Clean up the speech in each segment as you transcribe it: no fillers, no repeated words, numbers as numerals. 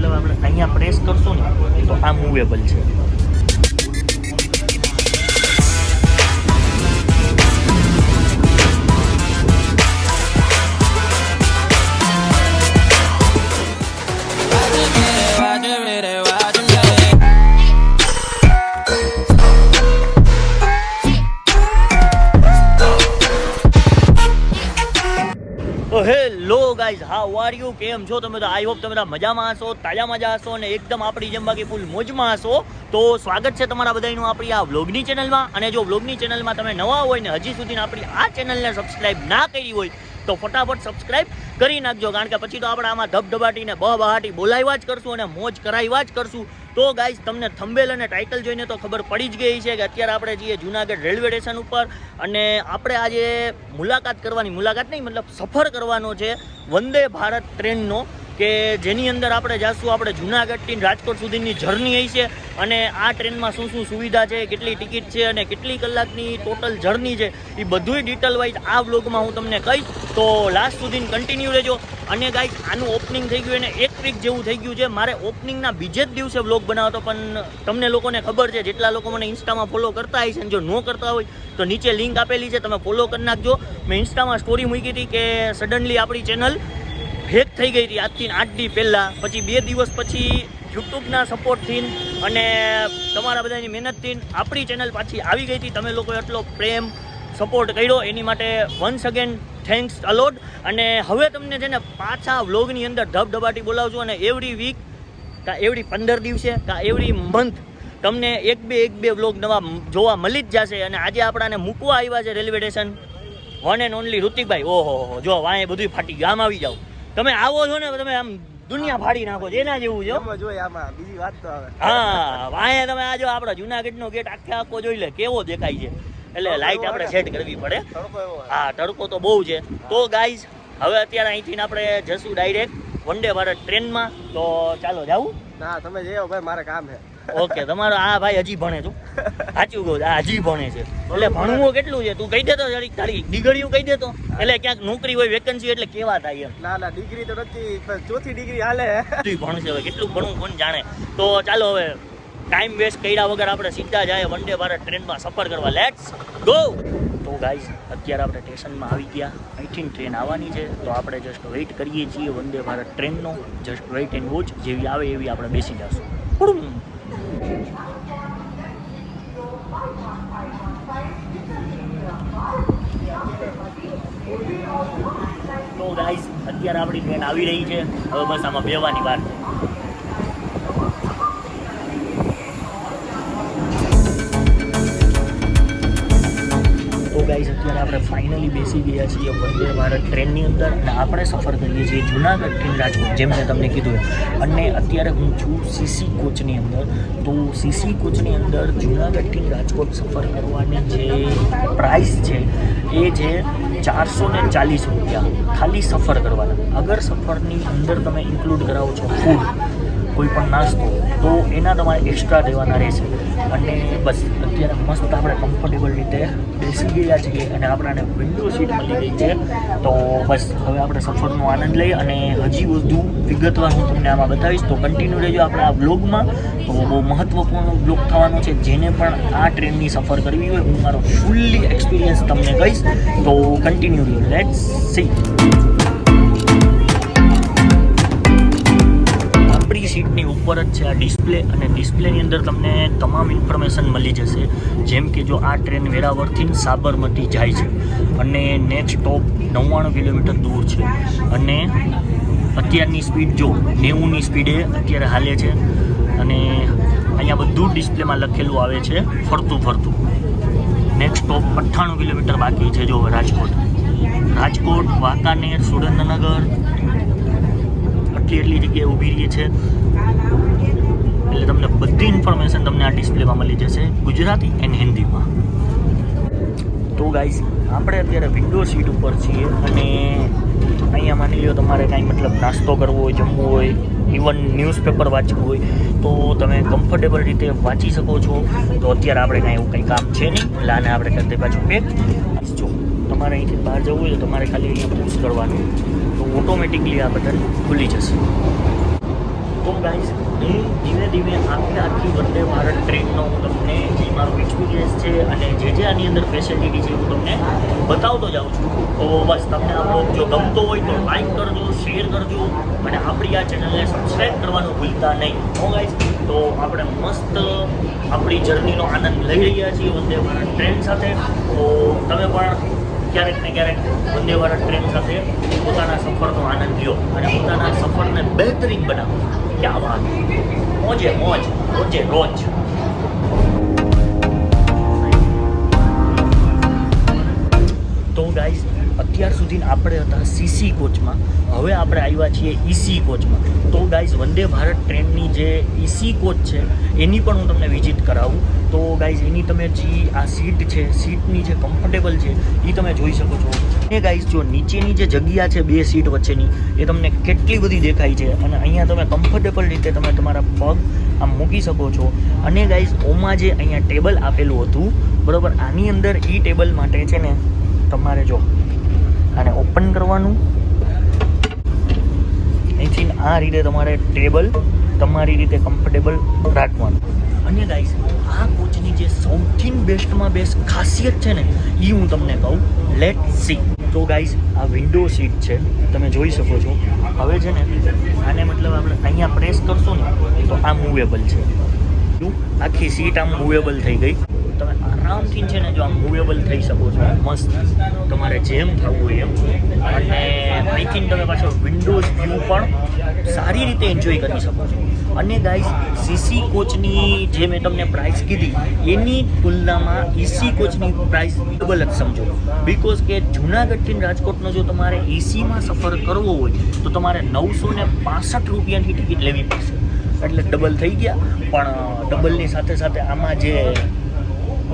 મતલબ આપણે અહીંયા પ્રેસ કરશું ને તો આ મૂવેબલ છે. Hello guys, how are you? કેમ છો તમે? તો આઈ હોપ તમે મજામાં હશો, તાજા મજા હશો અને એકદમ આપણી જેમ બાકી ફૂલ મોજમાં હશો. તો સ્વાગત છે તમારા બધાનું આપણી આ વ્લોગની ચેનલમાં. અને જો વ્લોગની ચેનલમાં તમે નવા હોય ને હજી સુધી આપણી આ ચેનલને સબસ્ક્રાઇબ ના કરી હોય તો ફટાફટ સબસ્ક્રાઇબ કરી નાખજો, કારણ કે પછી તો આપણે આમાં ધબધબાટીને બહાટી બોલાવ્યા જ કરશું અને મોજ કરાવ્યા જ કરશું. તો ગાઈઝ, તમને થંબેલ અને ટાઇટલ જોઈને તો ખબર પડી જ ગઈ છે કે અત્યારે આપણે જઈએ જુનાગઢ રેલવે સ્ટેશન ઉપર અને આપણે આજે મુલાકાત નહીં મતલબ સફર કરવાનો છે વંદે ભારત ટ્રેનનો, કે જેની અંદર આપણે જાશું આપણે જુનાગઢથી રાજકોટ સુધીની જર્ની હશે. અને આ ટ્રેનમાં શું શું સુવિધા છે, કેટલી ટિકિટ છે અને કેટલી કલાકની ટોટલ જર્ની છે, એ બધુંય ડિટેલ વાઇઝ આ વ્લોગમાં હું તમને કહીશ. તો લાસ્ટ સુધી કન્ટિન્યુ રહેજો. અને ગાઈઝ, આનું ઓપનિંગ થઈ ગયું અને 1 વીક જેવું થઈ ગયું છે. મારે ઓપનિંગના બીજે જ દિવસે વ્લોગ બનાવતો, પણ તમને લોકોને ખબર છે, જેટલા લોકો મને ઇન્સ્ટામાં ફોલો કરતા હશે, જો ન કરતા હોય તો નીચે લિંક આપેલી છે, તમે ફોલો કરી નાખજો. મેં ઇન્સ્ટામાં સ્ટોરી મૂકી હતી કે સડનલી આપણી ચેનલ હેક થઈ ગઈ હતી આજથી 8 દી પહેલાં. પછી 2 દિવસ પછી યુટ્યુબના સપોર્ટથી અને તમારા બધાની મહેનતથી આપણી ચેનલ પાછી આવી ગઈ હતી. તમે લોકોએ એટલો પ્રેમ સપોર્ટ કર્યો એની માટે વન્સ અગેન થેન્ક્સ અલોટ. અને હવે તમને છે ને પાછા વ્લોગની અંદર ધબધબાટી બોલાવજો અને એવરી વીક કાં એવરી 15 દિવસે કાં એવરી મંથ તમને એક બે વ્લોગ નવા જોવા મળી જ જશે. અને આજે આપણાને મૂકવા આવ્યા છે railway station one and only ઋતિકભાઈ. ઓહો, જો વાંએ બધું ફાટી ગયું. આમ આવી જાઓ, તમે આવો છો ને તમે આમ દુનિયા ફાડી નાખો છો, એના જેવું છે. બીજી વાત તો આવે. હા, વાંએ તમે આ જો આપણા જુનાગઢનો ગેટ આખો જોઈ લે કેવો દેખાય છે. એટલે લાઈટ આપણે સેટ કરવી પડે. હા, તડકો તો બહુ છે. તો ગાઈઝ, હવે અત્યારે અહીંથી આપણે જશું ડાયરેક્ટ વંદે ભારત ટ્રેનમાં. તો ચાલો જાવું. ના, તમે જઈ ભાઈ, મારે કામ છે. ઓકે, તમારો આ ભાઈ હજી ભણે છું, સાચું કહું, આ હજી ભણે છે. એટલે ભણવું કેટલું છે તું કહી દેતો, જરીક તારી ડિગ્રીઓ કહી દેતો, એટલે ક્યાંક નોકરી હોય વેકેન્સી એટલે કેવા થાય એમ. ના ડિગ્રી તો નથી, ચોથી ડિગ્રી હાલે. તું ભણશે, હવે કેટલું ભણવું કોણ જાણે. તો ચાલો હવે ટાઈમ વેસ્ટ કર્યા વગર આપણે સીધા જાય વંદે ભારત ટ્રેનમાં સફર કરવા. Let's go. તો ગાઈઝ, અત્યારે આપણે સ્ટેશનમાં આવી ગયા. અહીંથી ટ્રેન આવવાની છે, તો આપણે જસ્ટ વેઇટ કરીએ છીએ વંદે ભારત ટ્રેનનો. જસ્ટ વેઇટ એન્ડ વોચ, જેવી આવે એવી આપણે બેસી જશું. તો ગાઈઝ, અત્યારે આપણી ટ્રેન આવી રહી છે. હવે બસ આમાં બેવાની વાત છે. તો ગાઈઝ, અત્યારે આપણે ફાઇનલી બેસી ગયા છીએ વંદે ભારત ટ્રેનની અંદર અને આપણે સફર કરીએ છીએ જુનાગઢથી રાજકોટ, જેમ મેં તમને કીધું. અને અત્યારે હું છું સીસી કોચની અંદર. તો સીસી કોચની અંદર જુનાગઢથી રાજકોટ સફર કરવાની જે પ્રાઇસ છે એ છે 440 રૂપિયા ખાલી સફર કરવાના. અગર સફરની અંદર તમે ઇન્ક્લુડ કરાવો છો ફૂડ, કોઈ પણ નાસ્તો, તો એના તમારે એક્સ્ટ્રા દેવાના રહેશે. અને બસ અત્યારે મસ્ત આપણે કમ્ફર્ટેબલ રીતે બેસી ગયા છીએ અને આપણને વિન્ડો સીટ મળી ગઈ છે. તો બસ હવે આપણે સફરનો આનંદ લઈએ અને હજી વધુ વિગતવાર હું તમને આમાં બતાવીશ. તો કન્ટિન્યુ રહેજો આપણે આ બ્લોગમાં. તો બહુ મહત્ત્વપૂર્ણ બ્લોગ થવાનો છે. જેને પણ આ ટ્રેનની સફર કરવી હોય, હું મારો ફૂલ્લી એક્સપિરિયન્સ તમને કહીશ. તો કન્ટિન્યુ રહ્યો. Let's see. સીટની ઉપર જ છે આ ડિસ્પ્લે, અને ડિસ્પ્લેની અંદર તમને તમામ ઇન્ફોર્મેશન મળી જશે. જેમ કે જો આ ટ્રેન વેરાવળથી સાબરમતી જાય છે અને નેક્સ્ટ સ્ટોપ 99 કિલોમીટર દૂર છે. અને અત્યારની સ્પીડ જો 90ની સ્પીડે અત્યારે હાલે છે. અને અહીંયા બધું ડિસ્પ્લેમાં લખેલું આવે છે ફરતું. નેક્સ્ટ સ્ટોપ 98 કિલોમીટર બાકી છે. જો રાજકોટ, વાંકાનેર, સુરેન્દ્રનગર એટલી જગ્યાએ ઊભી રહી છે. એટલે તમને બધી ઇન્ફોર્મેશન તમને આ ડિસ્પ્લેમાં મળી જશે ગુજરાતી એન્ડ હિન્દીમાં. તો ગાઈઝ, આપણે અત્યારે વિન્ડો સીટ ઉપર છીએ અને અહીંયા માની લો તમારે કાંઈ મતલબ નાસ્તો કરવો હોય, જમવું હોય, ઇવન ન્યૂઝપેપર વાંચવું હોય તો તમે કમ્ફર્ટેબલ રીતે વાંચી શકો છો. તો અત્યારે આપણે કાંઈ એવું કંઈ કામ છે નહીં, એટલે આને આપણે કરતે પાછું પેક. જો તમારે અહીંથી બહાર જવું હોય તો તમારે ખાલી અહીંયા પુશ કરવાનું, તો ઓટોમેટિકલી આ બટન ખુલી જશે. તો ગાઈઝ હું ધીમે ધીમે આખી વંદે ભારત ટ્રેનનો હું તમને જે મારો એક્સપિરિયન્સ છે અને જે આની અંદર ફેસિલિટી છે હું તમને બતાવતો જાઉં છું. તો બસ તમને આ બ્લોગ જો ગમતો હોય તો લાઈક કરજો, શેર કરજો અને આપણી આ ચેનલને સબસ્ક્રાઈબ કરવાનું ભૂલતા નહીં. તો ગાઈઝ તો આપણે મસ્ત આપણી જર્નીનો આનંદ લઈ રહ્યા છીએ વંદે ભારત ટ્રેન સાથે. તો તમે પણ ક્યારેક ને ક્યારેક વંદે ભારત ટ્રેન સાથે પોતાના સફરનો આનંદ લ્યો અને પોતાના સફરને બહેતરીન બનાવો. ક્યાં વાત, મોજે મોજ, રોજે રોજ. તો ગાઈઝ અત્યાર સુધી આપણે હતા સીસી કોચમાં, હવે આપણે આવ્યા છીએ ઈસી કોચમાં. તો ગાઈઝ વંદે ભારત ટ્રેનની જે ઈસી કોચ છે એની પણ હું તમને વિઝિટ કરાવું. તો ગાઈઝ એની તમે જે આ સીટ છે, સીટની જે કમ્ફર્ટેબલ છે એ તમે જોઈ શકો છો. એ ગાઈઝ જો નીચેની જે જગ્યા છે બે સીટ વચ્ચેની એ તમને કેટલી બધી દેખાય છે અને અહીંયા તમે કમ્ફર્ટેબલ રીતે તમે તમારા પગ આમ મૂકી શકો છો. અને ગાઈઝ ઓમાં જે અહીંયા ટેબલ આપેલું હતું બરાબર, આની અંદર એ ટેબલ માટે છે ને તમારે જો આને ઓપન કરવાનું, અહીંથી આ રીતે તમારે ટેબલ તમારી રીતે કમ્ફર્ટેબલ રાખવાનું. અને ગાઈઝ આ કોચની જે સૌથી બેસ્ટમાં બેસ્ટ ખાસિયત છે ને એ હું તમને કહું, લેટ સી. તો ગાઈઝ આ વિન્ડો સીટ છે, તમે જોઈ શકો છો. હવે છે ને આને મતલબ આપણે અહીંયા પ્રેસ કરશો ને તો આ મૂવેબલ છે. આખી સીટ આમ મૂવેબલ થઈ ગઈ. તમે આરામથી છે ને જો આમ મૂવેબલ થઈ શકો છો મસ્ત, તમારે જેમ થવું હોય એમ. અને અહીંથી તમે પાછો વિન્ડોઝ વ્યૂ પણ સારી રીતે એન્જોય કરી શકો છો. અને ગાઈઝ સીસી કોચની જે મેં તમને પ્રાઇસ કીધી એની તુલનામાં ઈસી કોચની પ્રાઇસ ડબલ જ સમજો. બિકોઝ કે જુનાગઢથી રાજકોટનો જો તમારે એસીમાં સફર કરવો હોય તો તમારે 965 રૂપિયાની ટિકિટ લેવી પડશે, એટલે ડબલ થઈ ગયા. પણ ડબલની સાથે સાથે આમાં જે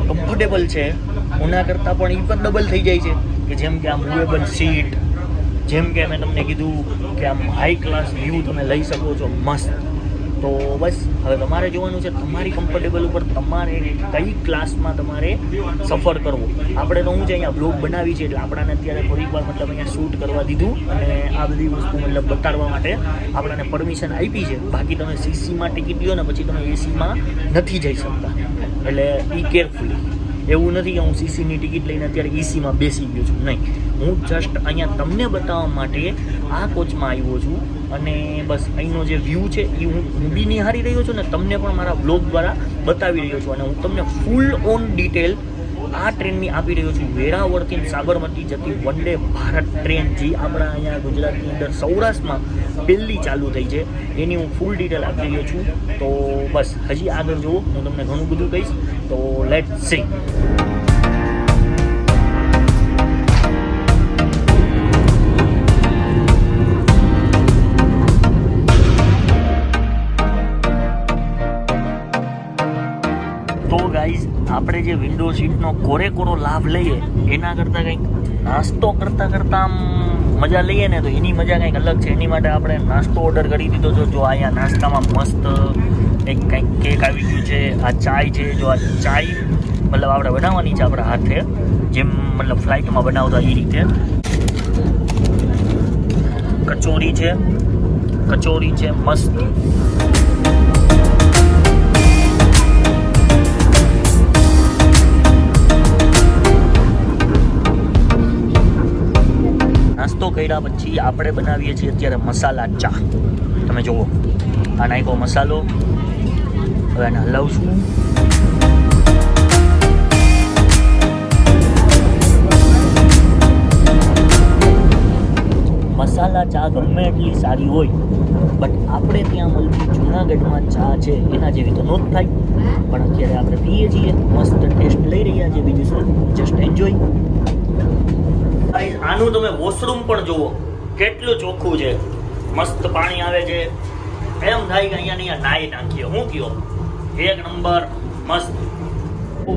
કમ્ફર્ટેબલ છે ઓના કરતાં પણ એ પણ ડબલ થઈ જાય છે. કે જેમ કે આ મૂવેબલ સીટ, જેમ કે મેં તમને કીધું કે આમ હાઈ ક્લાસ વ્યૂ તમે લઈ શકો છો મસ્ત. તો બસ હવે તમારે જોવાનું છે તમારી કમ્ફર્ટેબલ ઉપર તમારે કઈ ક્લાસમાં તમારે સફર કરવો. આપણે તો હું છે અહીંયા બ્લોગ બનાવી છે એટલે આપણાને અત્યારે થોડીક વાર મતલબ અહીંયા શૂટ કરવા દીધું અને આ બધી વસ્તુ મતલબ બતાડવા માટે આપણાને પરમિશન આપી છે. બાકી તમે સીસીમાં ટિકિટ લ્યો ને પછી તમે એસીમાં નથી જઈ શકતા, એટલે બી કેરફુલી. એવું નથી કે હું સીસીની ટિકિટ લઈને અત્યારે ઈસીમાં બેસી ગયો છું, નહીં. હું જસ્ટ અહીંયા તમને બતાવવા માટે આ કોચમાં આવ્યો છું. અને બસ અહીંનો જે વ્યૂ છે એ હું બી નિહાળી રહ્યો છું ને તમને પણ મારા બ્લોગ દ્વારા બતાવી રહ્યો છું. અને હું તમને ફૂલ ઓન ડિટેલ આ ટ્રેનની આપી રહ્યો છું. વેરાવળથી સાબરમતી જતી વંદે ભારત ટ્રેન જે આપણા અહીંયા ગુજરાતની અંદર સૌરાષ્ટ્રમાં પહેલી ચાલુ થઈ છે એની હું ફૂલ ડિટેલ આપી રહ્યો છું. તો બસ હજી આગળ જુઓ, હું તમને ઘણું બધું કહીશ. તો લેટ્સ સી. તો ગાઈઝ આપણે જે વિન્ડો સીટનો કોરેકોરો લાભ લઈએ એના કરતાં કંઈક નાસ્તો કરતાં આમ મજા લઈએ ને તો એની મજા કંઈક અલગ છે. એની માટે આપણે નાસ્તો ઓર્ડર કરી દીધો છે. જો અહીંયા નાસ્તામાં મસ્ત કંઈક કેક આવી ગયું છે, આ ચાય છે. જો આ ચાય મતલબ આપણે બનાવવાની છે આપણા હાથે, જેમ મતલબ ફ્લાઇટમાં બનાવતા એ રીતે. કચોરી છે મસ્ત. નાસ્તો કર્યા પછી આપણે બનાવીએ છીએ અત્યારે મસાલા ચા. તમે જુઓ, આ નાખ્યો મસાલો, હવે આને હલાવશું. મસાલા ચા ગમે એટલી સારી હોય બટ આપણે ત્યાં મળતી જૂનાગઢમાં ચા છે એના જેવી તો નો જ થાય. પણ અત્યારે આપણે પીએ છીએ, મસ્ત ટેસ્ટ લઈ રહ્યા છીએ. બીજું શું, જસ્ટ એન્જોય. આનું તમે વોશરૂમ પણ જુઓ કેટલું ચોખ્ખું છે, મસ્ત પાણી આવે છે. એમ થાય કે અહીંયા નાહી નાખીએ. હું કયો એક નંબર મસ્ત.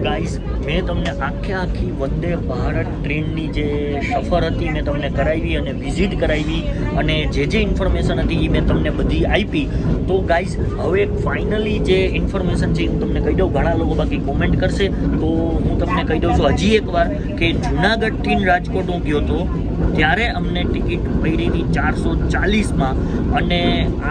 ગાઈઝ મેં તમને આખી વંદે ભારત ટ્રેનની જે સફર હતી મેં તમને કરાવી અને વિઝિટ કરાવી અને જે ઇન્ફોર્મેશન હતી એ મેં તમને બધી આપી. તો ગાઈઝ હવે ફાઇનલી જે ઇન્ફોર્મેશન છે હું તમને કહી દઉં. ઘણા લોકો બાકી કોમેન્ટ કરશે તો હું તમને કહી દઉં છું હજી એકવાર કે જુનાગઢથી રાજકોટ હું ગયો હતો ત્યારે અમને ટિકિટ પડી હતી 440માં. અને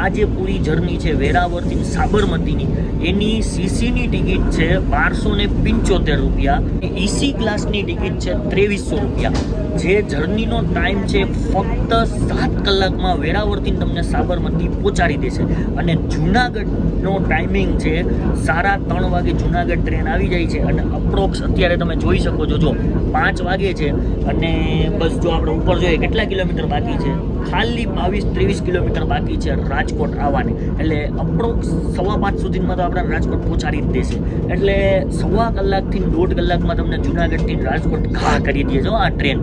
આ જે પૂરી જર્ની છે વેરાવળથી સાબરમતીની, એની સીસીની ટિકિટ છે 1275 રૂપિયા, ઈસી ક્લાસની ટિકિટ છે 2300 રૂપિયા. જે જર્નીનો ટાઈમ છે ફક્ત 7 કલાકમાં વેરાવળથી તમને સાબરમતી પહોંચાડી દેશે. અને જુનાગઢનો ટાઈમિંગ છે 3:30 વાગે જુનાગઢ ટ્રેન આવી જાય છે. અને અપ્રોક્સ અત્યારે તમે જોઈ શકો છો, જો 5 વાગે છે અને બસ જો આપણે ઉપર જોઈએ કેટલા કિલોમીટર બાકી છે, ખાલી 22-23 કિલોમીટર બાકી છે રાજકોટ આવવાની. એટલે અપ્રોક્સ 5:15 સુધીમાં તો આપણે રાજકોટ પહોંચાડી જ દેશે. એટલે 1.5 કલાકથી 1.5 કલાકમાં તમને જુનાગઢથી રાજકોટ ઘા કરી દે છે આ ટ્રેન.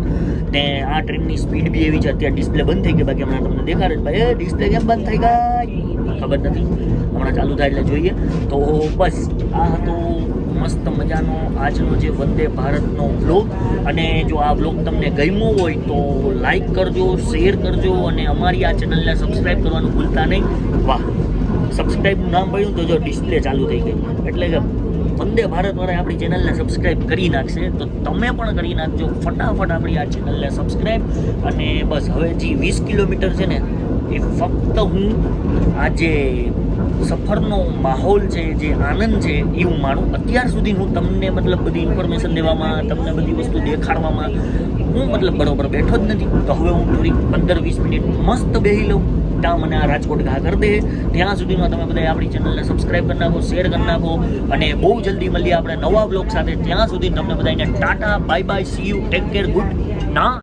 ને આ ટ્રેનની સ્પીડ બી એવી છે. અત્યારે ડિસ્પ્લે બંધ થઈ ગઈ, બાકી હમણાં તમને દેખાડે જ ભાઈ ડિસ્પ્લે કેમ બંધ થઈ ગઈ ખબર નથી, હમણાં ચાલુ થાય એટલે જોઈએ. તો બસ આ હતો મસ્ત મજાનો આજનો જે વંદે ભારતનો વ્લોગ. અને જો આ વ્લોગ તમને ગમ્યો હોય તો લાઈક કરજો, શેર કરજો અને અમારી આ ચેનલને સબસ્ક્રાઈબ કરવાનું ભૂલતા નહીં. વાહ, સબસ્ક્રાઈબનું નામ પડ્યું તો જો ડિસ્પ્લે ચાલુ થઈ ગઈ, એટલે કે વંદે ભારતવાળા આપણી ચેનલને સબસ્ક્રાઈબ કરી નાખશે. તો તમે પણ કરી નાખજો ફટાફટ આપણી આ ચેનલને સબસ્ક્રાઈબ. અને બસ હવે જે 20 કિલોમીટર છે ને એ ફક્ત હું આજે સફરનો માહોલ છે, જે આનંદ છે એ હું માણું. અત્યાર સુધી હું તમને મતલબ બધી ઇન્ફોર્મેશન દેવામાં, તમને બધી વસ્તુ દેખાડવામાં હું મતલબ બરોબર બેઠો જ નથી. તો હવે હું થોડી 15-20 મિનિટ મસ્ત બેસી લઉં, ત્યાં મને આ રાજકોટ ઘા કરી દે. ત્યાં સુધીમાં તમે બધા આપણી ચેનલને સબસ્ક્રાઈબ કરી નાખો, શેર કરી નાખો. અને બહુ જલ્દી મળીએ આપણે નવા બ્લોગ સાથે. ત્યાં સુધી તમને બધાને Tata, bye bye, C you, take care, good ના.